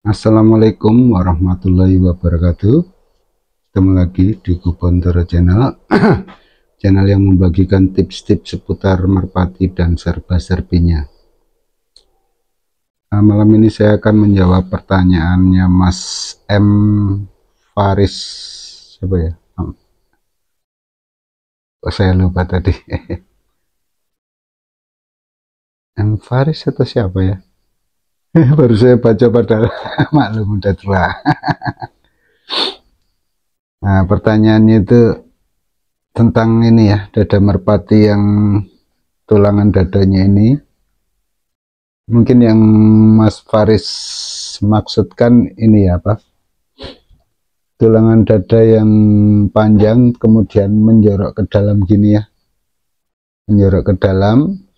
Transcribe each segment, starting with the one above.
Assalamualaikum warahmatullahi wabarakatuh. Ketemu lagi di Kubontoro Channel. Channel yang membagikan tips-tips seputar merpati dan serba-serbinya. Malam ini saya akan menjawab pertanyaannya Mas M. Faris. Siapa ya? Saya lupa tadi. M. Faris atau siapa ya? Baru saya baca padahal maklum udah tua. Nah, pertanyaannya itu tentang ini ya, dada merpati yang tulangan dadanya ini. Mungkin yang Mas Faris maksudkan ini ya, apa, tulangan dada yang panjang kemudian menjorok ke dalam gini ya, menjorok ke dalam.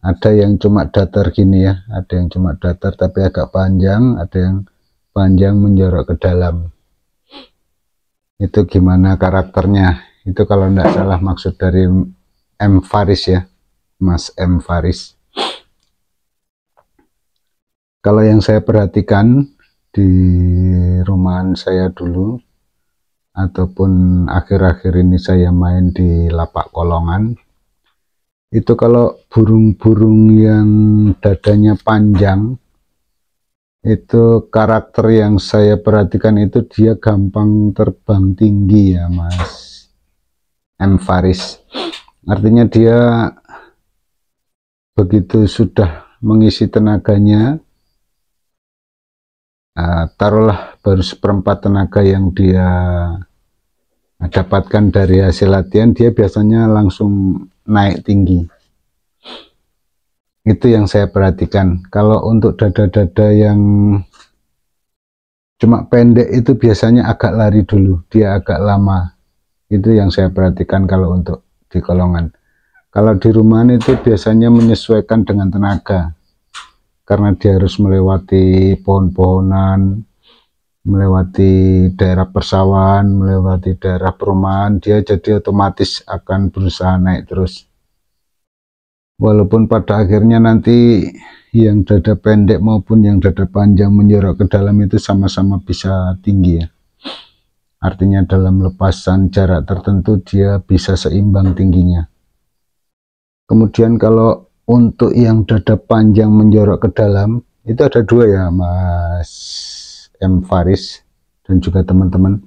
Ada yang cuma datar gini ya, ada yang cuma datar tapi agak panjang, ada yang panjang menjorok ke dalam. Itu gimana karakternya? Itu kalau tidak salah maksud dari M. Faris ya, Mas M. Faris. Kalau yang saya perhatikan di rumahan saya dulu, ataupun akhir-akhir ini saya main di lapak kolongan, itu kalau burung-burung yang dadanya panjang, itu karakter yang saya perhatikan itu dia gampang terbang tinggi ya Mas M. Faris. Artinya dia begitu sudah mengisi tenaganya, taruhlah baru seperempat tenaga yang dia dapatkan dari hasil latihan, dia biasanya langsung naik tinggi. Itu yang saya perhatikan. Kalau untuk dada-dada yang cuma pendek itu biasanya agak lari dulu, dia agak lama. Itu yang saya perhatikan kalau untuk di kolongan. Kalau di rumahan itu biasanya menyesuaikan dengan tenaga, karena dia harus melewati pohon-pohonan, melewati daerah persawahan, melewati daerah perumahan, dia jadi otomatis akan berusaha naik terus. Walaupun pada akhirnya nanti yang dada pendek maupun yang dada panjang menjorok ke dalam itu sama-sama bisa tinggi ya. Artinya dalam lepasan jarak tertentu dia bisa seimbang tingginya. Kemudian kalau untuk yang dada panjang menjorok ke dalam, itu ada dua ya Mas M. Faris dan juga teman-teman.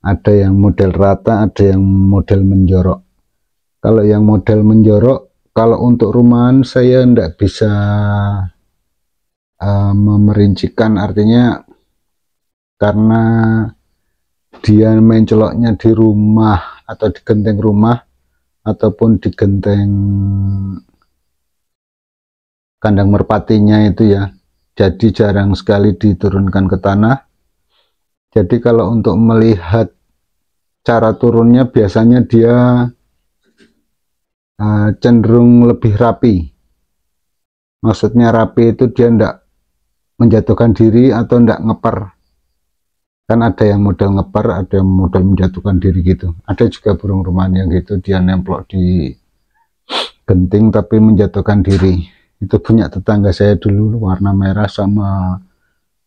Ada yang model rata, ada yang model menjorok. Kalau yang model menjorok, kalau untuk rumahan saya tidak bisa memerincikan, artinya karena dia mencoloknya di rumah atau di genteng rumah ataupun di genteng kandang merpatinya itu ya, jadi jarang sekali diturunkan ke tanah. Jadi kalau untuk melihat cara turunnya biasanya dia cenderung lebih rapi. Maksudnya rapi itu dia tidak menjatuhkan diri atau tidak ngeper. Kan ada yang model ngeper, ada yang model menjatuhkan diri gitu. Ada juga burung rumahan yang gitu, dia nemplok di genting tapi menjatuhkan diri. Itu punya tetangga saya dulu, warna merah, sama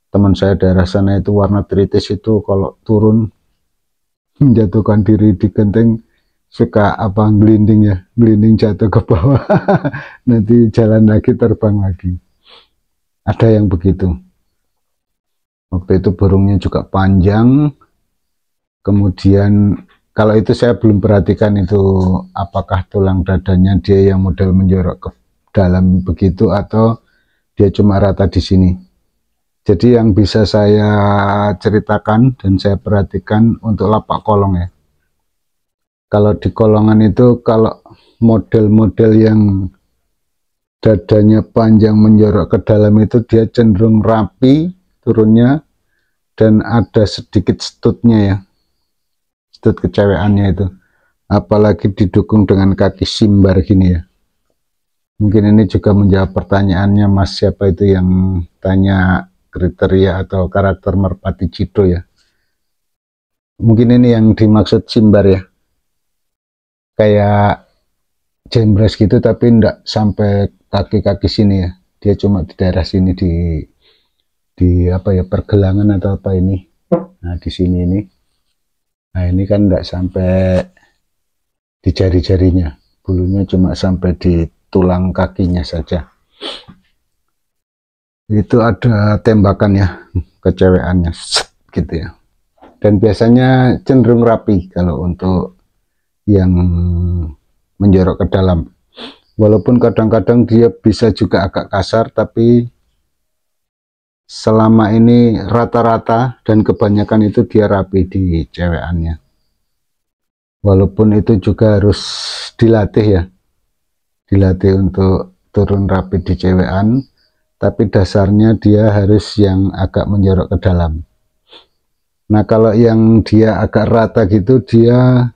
teman saya daerah sana itu warna tritis. Itu kalau turun menjatuhkan diri di genting suka apa, gelinding ya, gelinding jatuh ke bawah. Nanti jalan lagi, terbang lagi. Ada yang begitu. Waktu itu burungnya juga panjang. Kemudian kalau itu saya belum perhatikan itu apakah tulang dadanya dia yang model menjorok ke dalam begitu atau dia cuma rata di sini. Jadi yang bisa saya ceritakan dan saya perhatikan untuk lapak kolong ya. Kalau di kolongan itu kalau model-model yang dadanya panjang menjorok ke dalam itu dia cenderung rapi turunnya dan ada sedikit stutnya ya, stut keceweannya itu, apalagi didukung dengan kaki simbar gini ya. Mungkin ini juga menjawab pertanyaannya Mas siapa itu yang tanya kriteria atau karakter merpati Cido ya. Mungkin ini yang dimaksud simbar ya, kayak jembres gitu tapi enggak sampai kaki-kaki sini ya, dia cuma di daerah sini di di apa ya, pergelangan atau apa ini. Nah di sini ini, nah ini kan tidak sampai di jari-jarinya, bulunya cuma sampai di tulang kakinya saja. Itu ada tembakan ya, kecewekannya gitu ya. Dan biasanya cenderung rapi kalau untuk yang menjorok ke dalam. Walaupun kadang-kadang dia bisa juga agak kasar, tapi selama ini rata-rata dan kebanyakan itu dia rapi di cewekannya. Walaupun itu juga harus dilatih ya, dilatih untuk turun rapi di cewekan, tapi dasarnya dia harus yang agak menjorok ke dalam. Nah kalau yang dia agak rata gitu, dia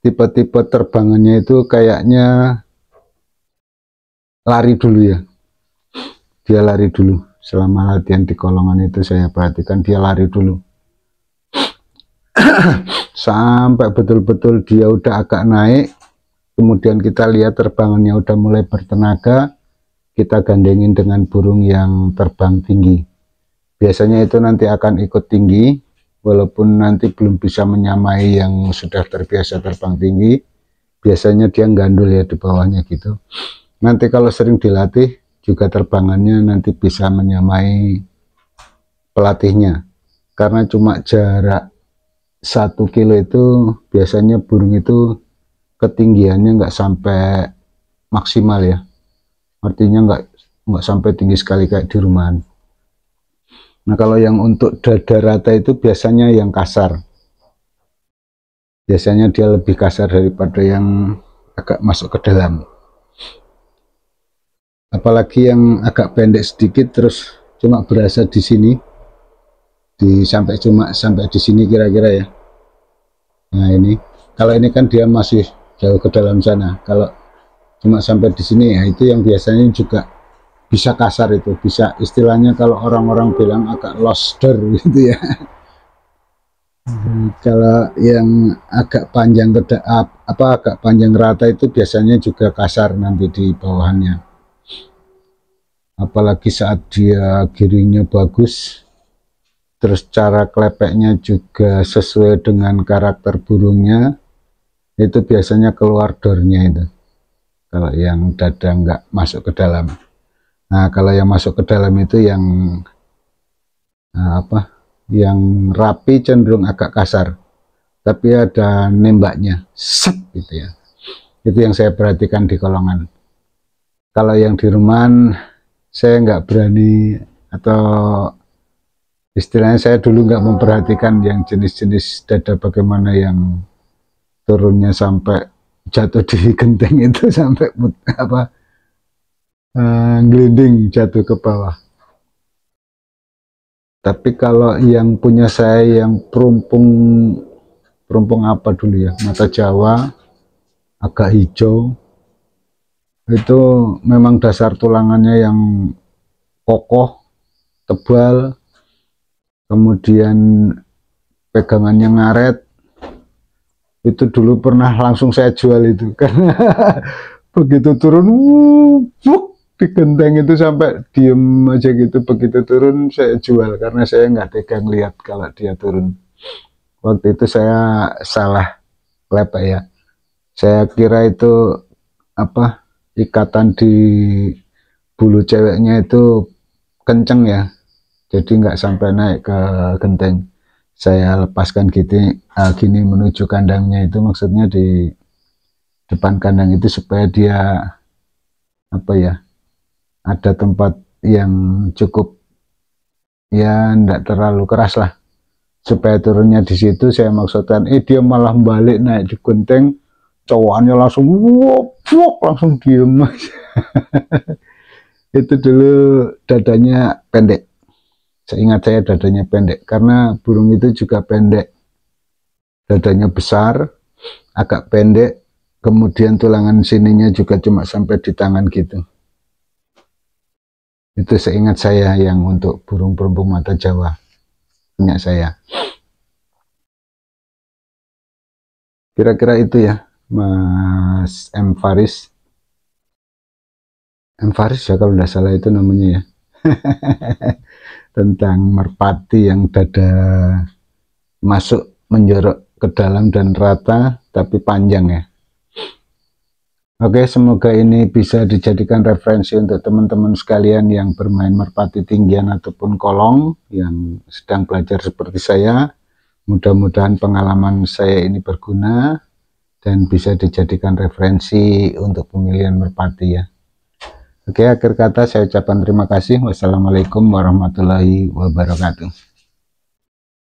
tipe-tipe terbangannya itu kayaknya lari dulu ya, dia lari dulu. Selama latihan di kolongan itu saya perhatikan dia lari dulu sampai betul-betul dia udah agak naik, kemudian kita lihat terbangannya udah mulai bertenaga, kita gandengin dengan burung yang terbang tinggi. Biasanya itu nanti akan ikut tinggi, walaupun nanti belum bisa menyamai yang sudah terbiasa terbang tinggi. Biasanya dia gandul ya di bawahnya gitu. Nanti kalau sering dilatih juga terbangannya nanti bisa menyamai pelatihnya, karena cuma jarak 1 kilo itu biasanya burung itu ketinggiannya nggak sampai maksimal ya, artinya nggak sampai tinggi sekali kayak di rumahan. Nah kalau yang untuk dada rata itu biasanya yang kasar, biasanya dia lebih kasar daripada yang agak masuk ke dalam. Apalagi yang agak pendek sedikit terus cuma berasa di sini, cuma sampai di sini kira-kira ya. Nah ini, kalau ini kan dia masih jauh ke dalam sana. Kalau cuma sampai di sini ya, itu yang biasanya juga bisa kasar, itu bisa istilahnya kalau orang-orang bilang agak losder gitu ya. Kalau yang agak panjang agak panjang rata itu biasanya juga kasar nanti di bawahannya. Apalagi saat dia giringnya bagus, terus cara klepeknya juga sesuai dengan karakter burungnya, itu biasanya keluar dornya itu. Kalau yang dada nggak masuk ke dalam. Nah kalau yang masuk ke dalam itu yang yang rapi cenderung agak kasar, tapi ada nembaknya, set gitu ya. Itu yang saya perhatikan di kolongan. Kalau yang di rumahan saya nggak berani, atau istilahnya saya dulu nggak memperhatikan yang jenis-jenis dada bagaimana yang turunnya sampai jatuh di genteng itu sampai gelinding jatuh ke bawah. Tapi kalau yang punya saya yang perumpung apa dulu ya, mata Jawa agak hijau, itu memang dasar tulangannya yang kokoh, tebal, kemudian pegangannya ngaret. Itu dulu pernah langsung saya jual itu, karena begitu turun di genteng itu sampai diem aja gitu, begitu turun saya jual karena saya nggak tega lihat kalau dia turun. Waktu itu saya salah klepek ya, saya kira itu ikatan di bulu ceweknya itu kenceng ya, jadi nggak sampai naik ke genteng. Saya lepaskan gini menuju kandangnya, itu maksudnya di depan kandang itu supaya dia ada tempat yang cukup ya, ndak terlalu keras lah, supaya turunnya di situ. Saya maksudkan dia malah balik naik di genteng, cowokannya langsung langsung diem aja. Itu dulu dadanya pendek, seingat saya dadanya pendek, karena burung itu juga pendek, dadanya besar, agak pendek, kemudian tulangan sininya juga cuma sampai di tangan gitu. Itu seingat saya yang untuk burung perumpung mata Jawa, ingat saya. Kira-kira itu ya Mas M. Faris. M. Faris ya kalau tidak salah itu namanya ya. tentang merpati yang dada masuk menjorok ke dalam dan rata tapi panjang ya. Oke, semoga ini bisa dijadikan referensi untuk teman-teman sekalian yang bermain merpati tinggian ataupun kolong yang sedang belajar seperti saya. Mudah-mudahan pengalaman saya ini berguna dan bisa dijadikan referensi untuk pemilihan merpati ya. Oke, akhir kata saya ucapkan terima kasih. Wassalamualaikum warahmatullahi wabarakatuh.